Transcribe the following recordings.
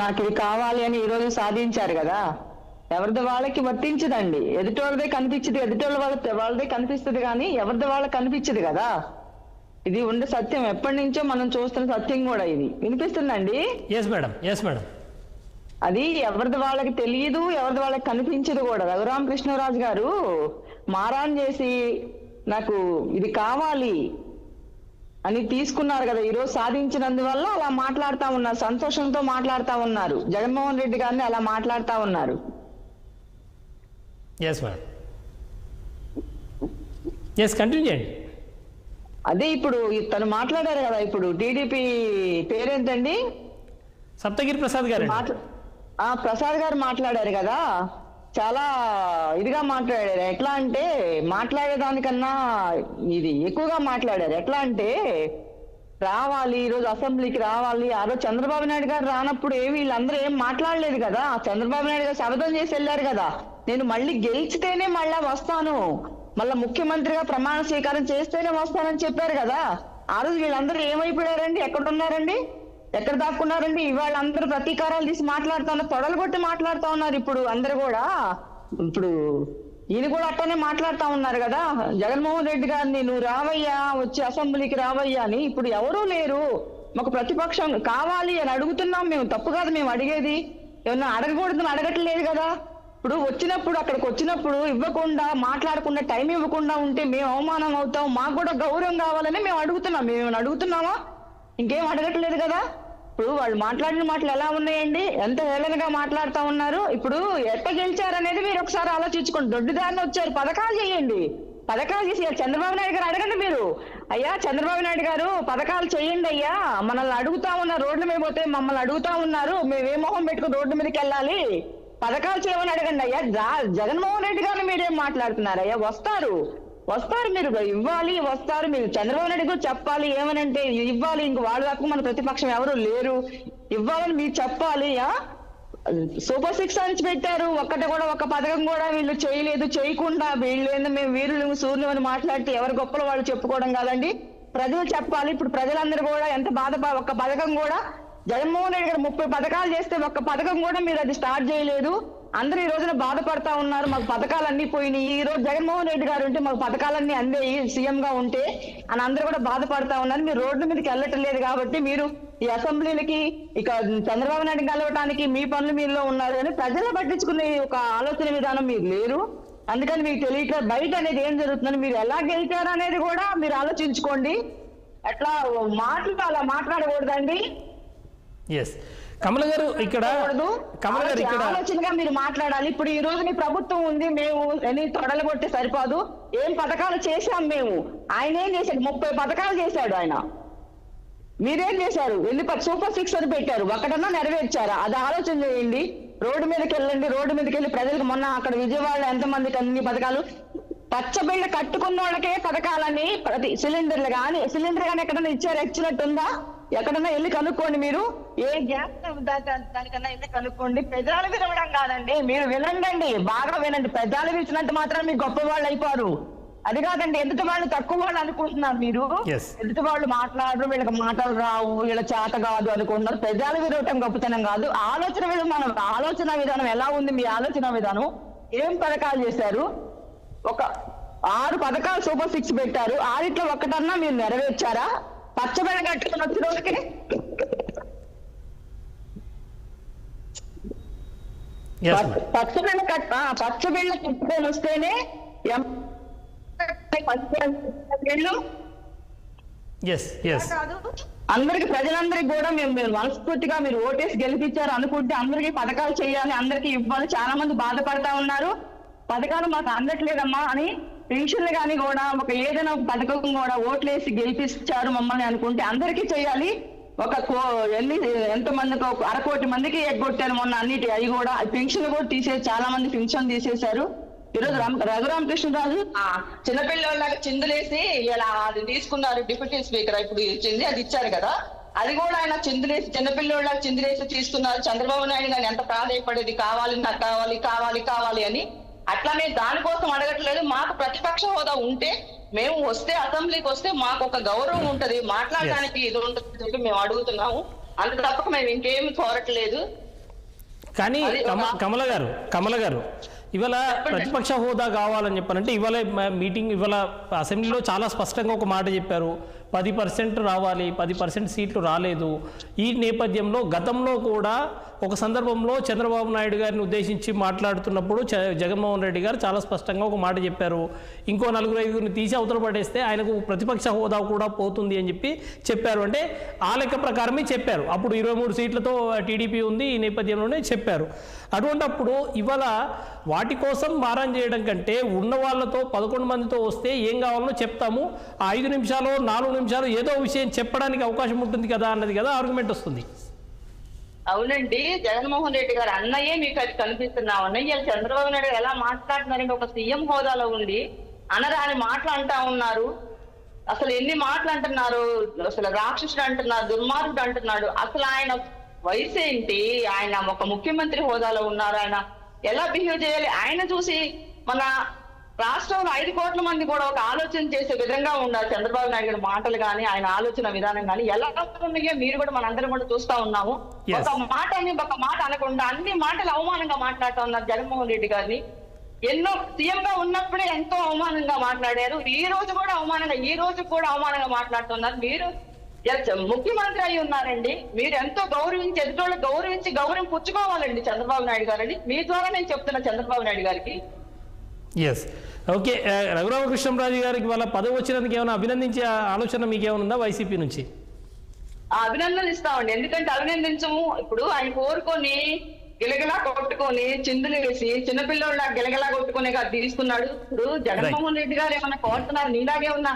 నాకు ఇది కావాలి అని ఈ రోజు సాధించారు కదా, ఎవరిది వాళ్ళకి వర్తించదండి. ఎదుటోళ్ళదే కనిపించదు, వాళ్ళదే కనిపిస్తుంది కానీ ఎవరిది వాళ్ళకి కనిపించదు కదా. ఇది ఉండే సత్యం, ఎప్పటి నుంచో మనం చూస్తున్న సత్యం కూడా. ఇది వినిపిస్తుందండి. అది ఎవరిది వాళ్ళకి తెలియదు, ఎవరిది వాళ్ళకి కనిపించదు కూడా. రఘురామకృష్ణరాజు గారు మారాన్ చేసి నాకు ఇది కావాలి అని తీసుకున్నారు కదా, ఈరోజు సాధించినందువల్ల అలా మాట్లాడుతా ఉన్నారు, సంతోషంతో మాట్లాడుతా ఉన్నారు. జగన్మోహన్ రెడ్డి గారిని అలా మాట్లాడుతా ఉన్నారు. అదే ఇప్పుడు తను మాట్లాడారు కదా, ఇప్పుడు టీడీపీ పేరేంటండి, సప్తగిరి ప్రసాద్ గారు. ప్రసాద్ గారు మాట్లాడారు కదా, చాలా ఇదిగా మాట్లాడారు. ఎట్లా అంటే మాట్లాడేదానికన్నా ఇది ఎక్కువగా మాట్లాడారు. ఎట్లా అంటే రావాలి, ఈరోజు అసెంబ్లీకి రావాలి. ఆ రోజు చంద్రబాబు నాయుడు గారు రానప్పుడు వీళ్ళందరూ ఏం మాట్లాడలేదు కదా. చంద్రబాబు నాయుడు గారు శపథం చేసి వెళ్ళారు కదా, నేను మళ్ళీ గెలిచితేనే మళ్ళా వస్తాను, మళ్ళా ముఖ్యమంత్రిగా ప్రమాణ స్వీకారం చేస్తేనే వస్తానని చెప్పారు కదా. ఆ రోజు వీళ్ళందరూ ఏమైపోయారండి, ఎక్కడున్నారండి, ఎక్కడ దాక్కున్నారండి? ఇవాళ అందరూ ప్రతీకారాలు తీసి మాట్లాడుతా ఉన్నారు, తొడలు కొట్టి మాట్లాడుతా ఉన్నారు. ఇప్పుడు అందరు కూడా, ఇప్పుడు ఈయన కూడా అట్టనే మాట్లాడుతా ఉన్నారు కదా, జగన్మోహన్ రెడ్డి గారిని నువ్వు రావయ్యా, వచ్చి అసెంబ్లీకి రావయ్యా అని. ఇప్పుడు ఎవరూ లేరు, మాకు ప్రతిపక్షం కావాలి అని అడుగుతున్నాం మేము. తప్పు కాదు మేము అడిగేది, ఏమన్నా అడగకూడదని అడగట్లేదు కదా. ఇప్పుడు వచ్చినప్పుడు, అక్కడికి వచ్చినప్పుడు ఇవ్వకుండా, మాట్లాడకుండా, టైం ఇవ్వకుండా ఉంటే మేము అవమానం అవుతాం. మాకు కూడా గౌరవం కావాలని మేము అడుగుతున్నాం. మేము అడుగుతున్నామా? ఇంకేం అడగట్లేదు కదా. ఇప్పుడు వాళ్ళు మాట్లాడిన మాటలు ఎలా ఉన్నాయండి, ఎంత హేళనగా మాట్లాడుతూ ఉన్నారు. ఇప్పుడు ఎట్ట గెలిచారనేది మీరు ఒకసారి ఆలోచించుకోండి. దొడ్డిదారిని వచ్చారు, పథకాలు చేయండి, పథకాలు చేసి చంద్రబాబు నాయుడు గారు అడగండి. మీరు అయ్యా చంద్రబాబు నాయుడు గారు పథకాలు చేయండి అయ్యా, మనల్ని అడుగుతా ఉన్నారు, రోడ్ల మీద పోతే మమ్మల్ని అడుగుతా ఉన్నారు, మేము ఏ మొహం పెట్టుకుని రోడ్డు మీదకి వెళ్ళాలి, పథకాలు చేయమని అడగండి అయ్యా. జగన్మోహన్ రెడ్డి గారిని మీరేం మాట్లాడుతున్నారయ్యా? వస్తారు మీరు ఇవ్వాలి, వస్తారు. మీరు చంద్రబాబు నాయుడు కూడా చెప్పాలి, ఏమనంటే ఇవ్వాలి, ఇంక వాళ్ళ దాకా మన ప్రతిపక్షం ఎవరు లేరు, ఇవ్వాలని మీరు చెప్పాలి. సూపర్ 6 అని పెట్టారు, ఒక పథకం కూడా వీళ్ళు చేయలేదు. చేయకుండా వీళ్ళు మేము వీరులు సూర్యులు అని మాట్లాడితే ఎవరి గొప్పలు వాళ్ళు చెప్పుకోవడం కాదండి, ప్రజలు చెప్పాలి. ఇప్పుడు ప్రజలందరూ కూడా ఎంత ఒక్క పథకం కూడా, జగన్మోహన్ రెడ్డి గారు 30 పథకాలు చేస్తే ఒక్క పథకం కూడా మీరు అది స్టార్ట్ చేయలేదు. అందరూ ఈ రోజున బాధపడతా ఉన్నారు, మాకు పథకాలు అన్ని పోయినాయి. ఈ రోజు జగన్మోహన్ రెడ్డి గారు ఉంటే మాకు పథకాలన్నీ అందేయి, సీఎం గా ఉంటే అని అందరూ కూడా బాధపడతా ఉన్నారు. మీరు రోడ్ల మీదకి వెళ్ళటం లేదు కాబట్టి మీరు ఈ అసెంబ్లీలకి ఇక చంద్రబాబు నాయుడు కలవటానికి మీ పనులు మీరులో ఉన్నారు కానీ ప్రజలు పట్టించుకునే ఒక ఆలోచన విధానం మీరు లేరు. అందుకని మీకు తెలియక బయట అనేది ఏం జరుగుతుందని, మీరు ఎలా గెలిచారు అనేది కూడా మీరు ఆలోచించుకోండి. అట్లా అలా మాట్లాడకూడదండి. కమల గారు ఇక్కడ ఆలోచనగా మీరు మాట్లాడాలి. ఇప్పుడు ఈ రోజు మీ ప్రభుత్వం ఉంది, మేము ఎన్ని తొడలు కొట్టి సరిపోదు. ఏం పథకాలు చేశాం మేము, ఆయన ఏం చేశాడు? 30 పథకాలు చేశాడు ఆయన. మీరేం చేశారు? సూపర్ 6 అని పెట్టారు, ఒకటన్నా నెరవేర్చారా? అది ఆలోచన చేయండి. రోడ్డు మీదకి వెళ్ళండి, రోడ్డు మీదకి వెళ్ళి ప్రజలకు, మొన్న అక్కడ విజయవాడలో ఎంతమందికి అన్ని పథకాలు, పచ్చబిళ్ళ కట్టుకున్న వాళ్ళకే పథకాలని, ప్రతి సిలిండర్ కానీ ఎక్కడన్నా ఇచ్చినట్టుందా? ఎక్కడన్నా వెళ్ళి కనుక్కోండి. మీరు ఏ గ్యాస్ దానికన్నా వెళ్ళి కనుక్కోండి. పెదాలు వినడం కాదండి, మీరు వినండి, బాగా వినండి. పెదాలు విచ్చినట్టు మాత్రం మీరు గొప్ప వాళ్ళు అయిపోరు. అది కాదండి, ఎదుటి వాళ్ళు తక్కువ వాళ్ళు అనుకుంటున్నారు. మీరు ఎదుటి వాళ్ళు మాట్లాడరు, వీళ్ళకి మాటలు రావు, వీళ్ళ చేత కాదు అనుకుంటున్నారు. పెదాలు విరవటం గొప్పతనం కాదు. ఆలోచన విధానం ఎలా ఉంది? మీ ఆలోచన విధానం ఏం పథకాలు చేశారు? ఒక 6 పథకాలు సూపర్ 6 పెట్టారు, 6లో ఒక్కటన్నా మీరు నెరవేర్చారా? పచ్చబిళ్ళ కట్టుకుని వచ్చిన రోజుకి పచ్చబిళ్ళ కట్టుకొని వస్తేనే అందరికి, ప్రజలందరికీ కూడా మేము మనస్ఫూర్తిగా మీరు ఓటేసి గెలిపించారు అనుకుంటే అందరికీ పథకాలు చేయాలి, అందరికీ ఇవ్వాలి. చాలా మంది బాధపడతా ఉన్నారు, పథకాలు మాకు అందట్లేదమ్మా అని. పెన్షన్లు కానీ కూడా ఏదైనా ఒక పథకం కూడా ఓట్లేసి గెలిపించారు మమ్మల్ని అనుకుంటే అందరికీ చేయాలి. ఎంతమందికి 1/2 కోటి మందికి ఎగ్గొట్టారు మొన్న అన్నిటి. అవి కూడా పెన్షన్లు కూడా తీసేసి చాలా మంది పెన్షన్ తీసేశారు. ఈరోజు రఘురామకృష్ణరాజు చిన్నపిల్లలాగా చిందులేసి ఇలా అది తీసుకున్నారు డిప్యూటీ స్పీకర్. ఇప్పుడు అది ఇచ్చారు కదా, అది కూడా ఆయన చిందులేసి చిన్నపిల్లలాగా చిందులేసి తీసుకున్నారు. చంద్రబాబు నాయుడు గారిని ఎంత ప్రాధాయపడేది, కావాలి నాకు కావాలి కావాలి కావాలి అని. అట్లా మేము దానికోసం అడగట్లేదు. మాకు ప్రతిపక్ష హోదా ఉంటే మేము వస్తే, అసెంబ్లీకి వస్తే మాకు ఒక గౌరవం ఉంటది, మాట్లాడడానికి ఇది ఉంటుంది మేము అడుగుతున్నాము. అంత తప్పక మేము ఇంకేమి కోరట్లేదు. కానీ కమల గారు ఇవాళ ప్రతిపక్ష హోదా కావాలని చెప్పారంటే ఇవాళ మీటింగ్ ఇవాళ అసెంబ్లీలో చాలా స్పష్టంగా ఒక మాట చెప్పారు, 10% రావాలి, 10% సీట్లు రాలేదు. ఈ నేపథ్యంలో గతంలో కూడా ఒక సందర్భంలో చంద్రబాబు నాయుడు గారిని ఉద్దేశించి మాట్లాడుతున్నప్పుడు జగన్మోహన్ రెడ్డి గారు చాలా స్పష్టంగా ఒక మాట చెప్పారు, ఇంకో 4-5 తీసి అవతల పడేస్తే ఆయనకు ప్రతిపక్ష హోదా కూడా పోతుంది అని చెప్పారు. అంటే ఆ లెక్క ప్రకారమే చెప్పారు. అప్పుడు 23 సీట్లతో టీడీపీ ఉంది, ఈ నేపథ్యంలోనే చెప్పారు. అటువంటప్పుడు ఇవాళ వాటి కోసం మారం చేయడం కంటే ఉన్న వాళ్ళతో 11 మందితో వస్తే ఏం కావాలో చెప్తాము, ఆ 5 నిమిషాలు 4 నిమిషాలు ఏదో విషయం చెప్పడానికి అవకాశం ఉంటుంది కదా అన్నది కదా ఆర్గ్యుమెంట్ వస్తుంది. అవునండి, జగన్మోహన్ రెడ్డి గారు అన్నయ్యే మీకు అది కనిపిస్తున్నావు. అన్నయ్య చంద్రబాబు నాయుడు ఎలా మాట్లాడుతున్నారంటే ఒక సీఎం హోదాలో ఉండి అనరాని మాటలు అంటా ఉన్నారు. అసలు ఎన్ని మాటలు అంటున్నారు, అసలు రాక్షసుడు అంటున్నారు, దుర్మార్గుడు అంటున్నాడు. అసలు ఆయన వయసు ఏంటి, ఆయన ఒక ముఖ్యమంత్రి హోదాలో ఉన్నారు, ఆయన ఎలా బిహేవ్ చేయాలి, ఆయన చూసి మన రాష్ట్రంలో 5 కోట్ల మంది కూడా ఒక ఆలోచన చేసే విధంగా ఉండాలి. చంద్రబాబు నాయుడు గారి మాటలు కానీ ఆయన ఆలోచన విధానం కానీ ఎలా ఉన్నాయో మీరు కూడా మనందరం కూడా చూస్తా ఉన్నాము. ఒక మాట అనకుండా అన్ని మాటలు అవమానంగా మాట్లాడుతూ ఉన్నారు జగన్మోహన్ రెడ్డి గారిని. ఎన్నో సీఎం గా ఉన్నప్పుడే ఎంతో అవమానంగా మాట్లాడారు, ఈ రోజు కూడా అవమానంగా మాట్లాడుతున్నారు. మీరు ముఖ్యమంత్రి అయి ఉన్నారండి, మీరు ఎంతో గౌరవించి ఎదుటోళ్ళు గౌరవం పుచ్చుకోవాలండి చంద్రబాబు నాయుడు గారని మీ ద్వారా నేను చెప్తున్నా చంద్రబాబు నాయుడు గారికి. Yes, okay. రఘురామకృష్ణంరాజు గారికి వాళ్ళ పదవి వచ్చినందుకు ఏమైనా అభినందించే ఆలోచన మీకు ఏమైనా ఉందా వైసీపీ నుంచి? అభినందనలు ఇస్తామండి, ఎందుకంటే అభినందించము. ఇప్పుడు ఆయన కోరుకొని గిలగిలా కొట్టుకొని చిందులు వేసి చిన్నపిల్లల గిలగిలా కొట్టుకునే తీసుకున్నాడు. ఇప్పుడు జగన్మోహన్ రెడ్డి గారు ఏమన్నా కోరుతున్నారు, నీలాగే ఉన్నా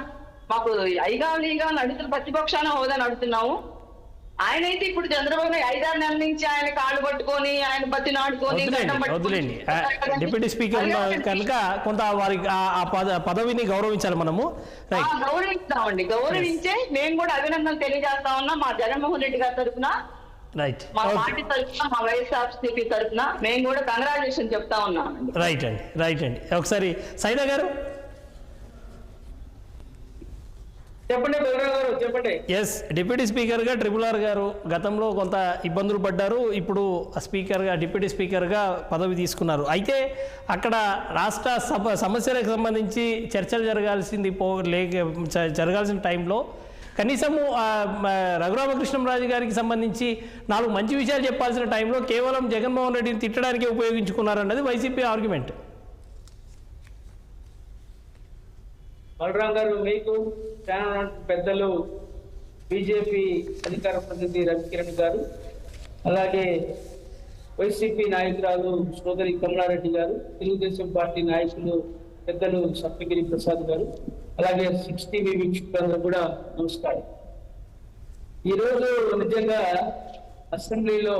మాకు ఐగా అడుగుతున్న ప్రతిపక్షాన హోదా అడుగుతున్నాము. ఆయన అయితే ఇప్పుడు చంద్రబాబు 5-6 నెలల నుంచి ఆయన కాళ్ళు పట్టుకొని ఆయన బతి నాడుకొని డిప్యూటీ స్పీకర్ కనుక కొంత వారికి ఆ పదవిని గౌరవించాలి మనము. గౌరవిస్తామండి, గౌరవించే మేము కూడా అభినందనలు తెలియజేస్తా ఉన్నాం మా జగన్మోహన్ రెడ్డి గారి తరఫున, మా పార్టీ తరఫున, మా వైఎస్ఆర్సీపీ తరఫున మేము కూడా కంగ్రాచులేషన్ చెప్తా ఉన్నాం. రైట్ అండి. ఒకసారి సైదా గారు చెప్పండి. ఎస్, డిప్యూటీ స్పీకర్గా RRR గారు గతంలో కొంత ఇబ్బందులు పడ్డారు, ఇప్పుడు స్పీకర్గా డిప్యూటీ స్పీకర్గా పదవి తీసుకున్నారు. అయితే అక్కడ రాష్ట్ర సమస్యలకు సంబంధించి చర్చలు జరగాల్సిన టైంలో కనీసము రఘురామకృష్ణంరాజు గారికి సంబంధించి 4 మంచి విషయాలు చెప్పాల్సిన టైంలో కేవలం జగన్మోహన్ రెడ్డిని తిట్టడానికి ఉపయోగించుకున్నారన్నది వైసీపీ ఆర్గ్యుమెంట్. బలరాం గారు, మీకు ఛానల్ పెద్దలు బీజేపీ అధికార ప్రతినిధి రవికిరణ్ గారు, అలాగే వైసీపీ నాయకురాలు సోదరి కమలారెడ్డి గారు, తెలుగుదేశం పార్టీ నాయకులు పెద్దలు సప్తగిరి ప్రసాద్ గారు, అలాగే 6 టీవీ వీక్షకులందరూ కూడా నమస్కారం. ఈరోజు నిజంగా అసెంబ్లీలో